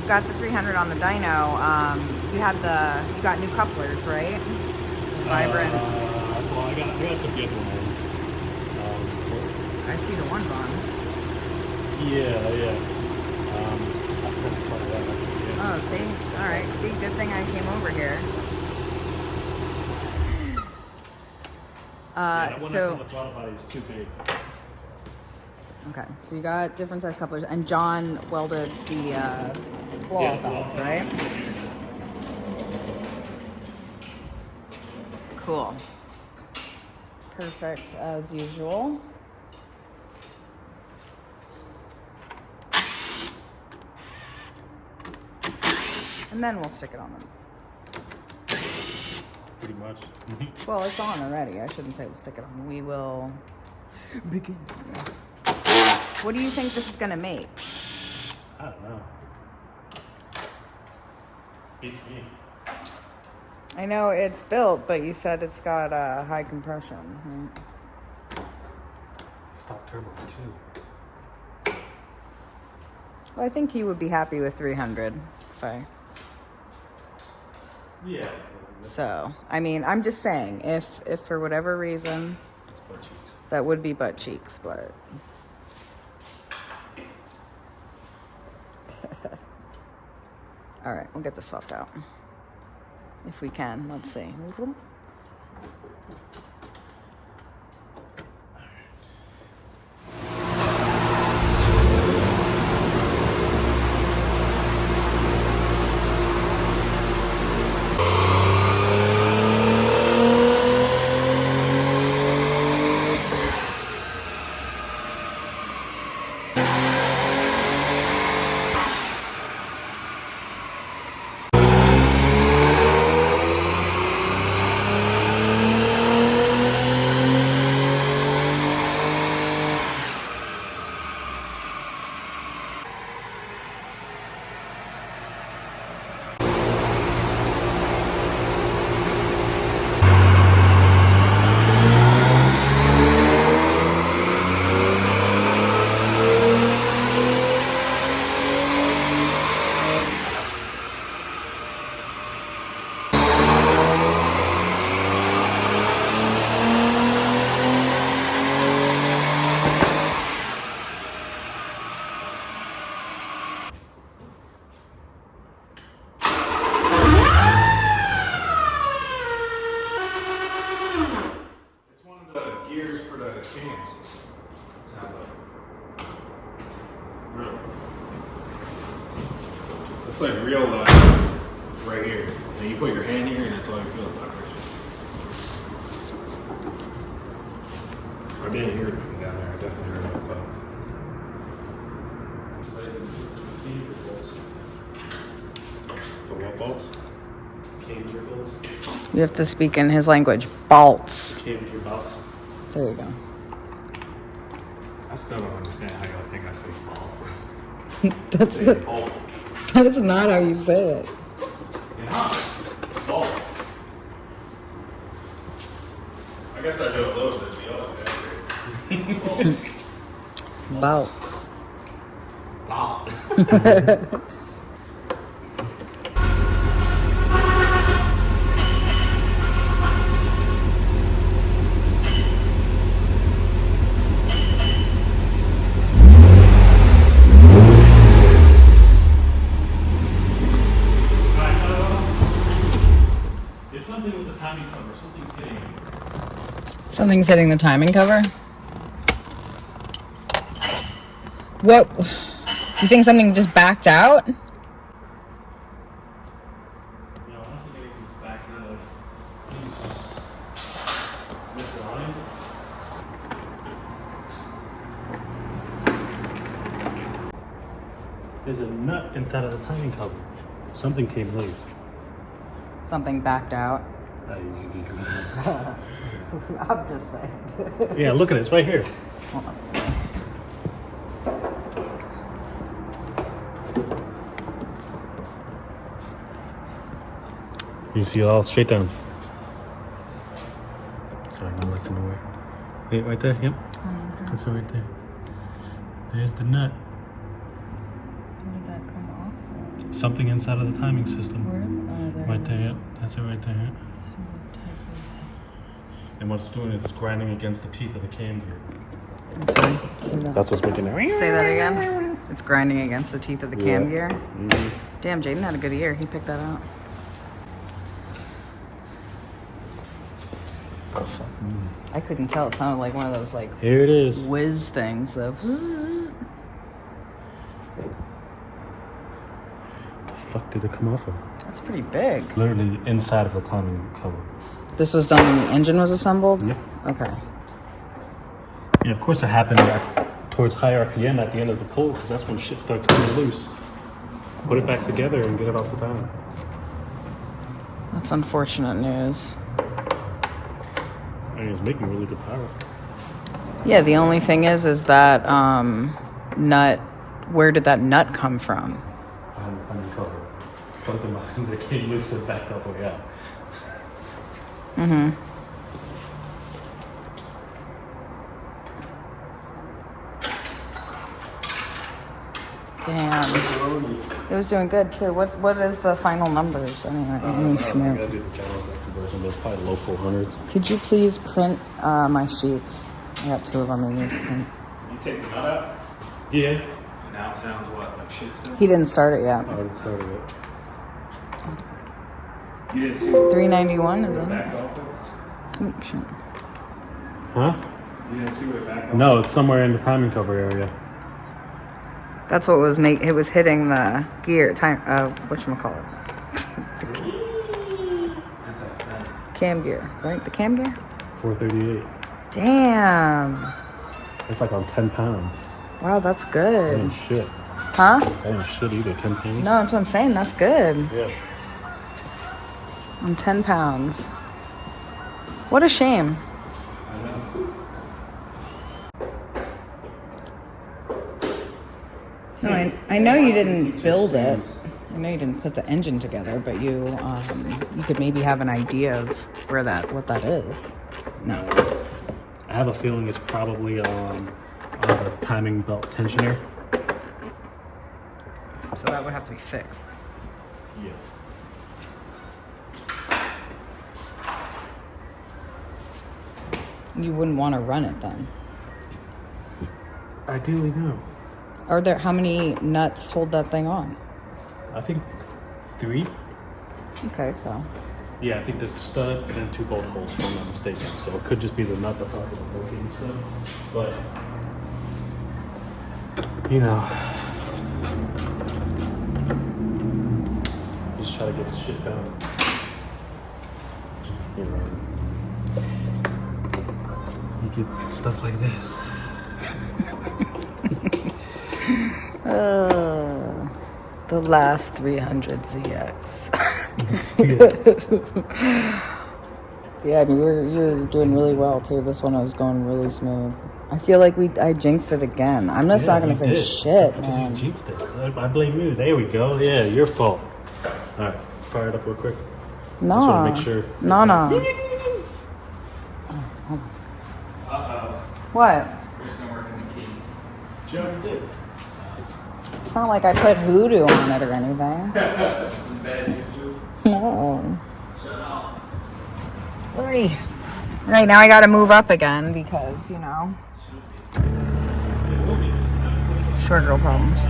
got the 300 on the dyno, you got new couplers, right? Vibrant. Well, I got the good one. I see the ones on. Yeah. Oh, see? All right. See, good thing I came over here. That one So. on the throttle body is too big. Okay, so you got different size couplers, and John welded the blow-off valves, right? Cool. Perfect as usual. And then we'll stick it on them. Pretty much. Well, it's on already. I shouldn't say we'll stick it on. We will begin. What do you think this is going to make? I don't know. Beats me. I know it's built, but you said it's got high compression. Right? Stock turbo too. Well, I think you would be happy with 300 if I... Yeah. So, I mean, I'm just saying, if for whatever reason... It's butt cheeks. That would be butt cheeks, but... All right, we'll get this swapped out. If we can, let's see. It's like real right here. And you put your hand here and that's all you feel vibration. I didn't hear it from down there. I definitely heard it up above. The what bolts? Cable bolts? You have to speak in his language. Bolts. Cable bolts. There you go. I still don't understand how y'all think I say ball. That is not how you say it. Yeah. Bolts. I guess I do a little bit of the other. Bolts. Ball. Something's hitting the timing cover. What? You think something just backed out? No, I don't think anything's backed out. I think it's just misaligned. There's a nut inside of the timing cover. Something came loose. Something backed out. I'm just saying. Yeah, look at it. It's right here. You see it all straight down. Sorry, no, that's in the way. Wait, right there. Yep. That's it right there. There's the nut. Where did that come off? Something inside of the timing system. Where is it? Oh, there Right it there, is. yeah. That's it right there. And what it's doing is it's grinding against the teeth of the cam gear. I'm sorry. Say that. That's what's making it. Say that again. It's grinding against the teeth of the cam gear. Mm-hmm. Damn, Jaden had a good ear. He picked that out. I couldn't tell. It sounded like one of those like Here it is. whiz things. The Fuck did it come off of? That's pretty big. Literally inside of the timing cover. This was done when the engine was assembled? Yeah. Okay. Yeah, of course it happened towards high RPM at the end of the pull, because that's when shit starts coming loose. Put it back together and get it off the timing. That's unfortunate news. I mean, it's making really good power. Yeah, the only thing is that nut, where did that nut come from? Behind the timing cover. Something behind it came loose and backed all the way out. Mm-hmm. Damn. It was doing good too. What is the final numbers anyway? I gotta do the general conversion, but it's probably low 400s. Could you please print my sheets? I got 2 of them. I need to print. You take the nut out? Yeah. And now it sounds what? Like shit still? He didn't start it yet. I already started it. You didn't see what 391 is it that backed it? off of? Oh, shit. Huh? You didn't see what it backed off No, it's somewhere in the timing cover area. That's what was it was hitting the gear whatchamacallit. Cam gear, right? The cam gear? 438. Damn. It's like on 10 pounds. Wow, that's That good. ain't shit. Huh? That ain't shit either. 10 pounds. No, that's what I'm saying. That's good. Yeah. On 10 pounds. What a shame. No, I know you didn't build it. I know you didn't put the engine together, but you could maybe have an idea of what that is. No. I have a feeling it's probably on the timing belt tensioner. So that would have to be fixed. Yes. You wouldn't want to run it then. Ideally, no. How many nuts hold that thing on? I think 3. Okay, so. Yeah, I think there's a stud and then 2 bolt holes, if I'm not mistaken. So it could just be the nut that's off the locating stud. But, you know, just try to get the shit done. You know, you get stuff like this. The last 300 ZX. Yeah, I mean, you're doing really well too. This one was going really smooth. I feel like I jinxed it again. I'm just not gonna say shit, man. You jinxed it. I blame you. There we go. Yeah, your fault. All right, fire it up real quick. No. Just want to make sure. No. What? There's no working the key. Joe did. It's not like I put hoodoo on it or anything. Some bad juju. No. Oi. Right, now I gotta move up again because, you know. Short girl problems.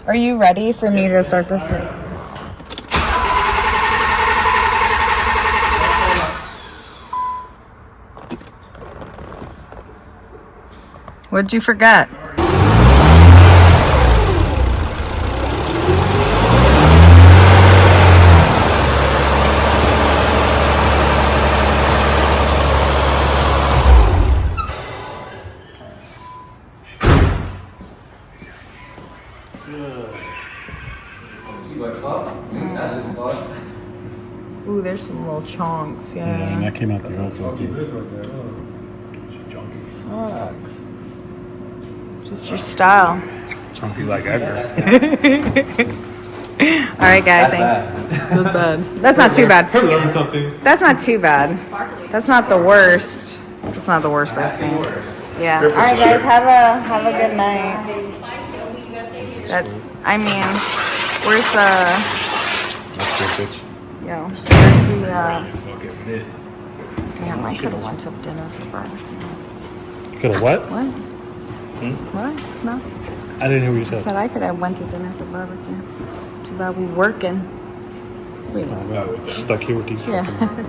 Are you ready for me to start this? What'd you forget? Ooh, there's some little chunks, Yeah, and yeah. that came out the real filthy. Fuck. Just your style. Chunky like ever. All right, guys. That's bad. That's not too bad. Learn something. That's not too bad. That's not the worst. That's not the worst I've seen. Yeah. All right, guys. Have a good night. That, I mean, where's the, That's good, bitch. yo, where's the, Fucking bit. damn, I could have went to dinner for barbecue. You could have what? What? What? No. I didn't hear what you I said. said I could have went to dinner for barbecue. Too bad we working. Wait. I'm stuck here with these Yeah. fucking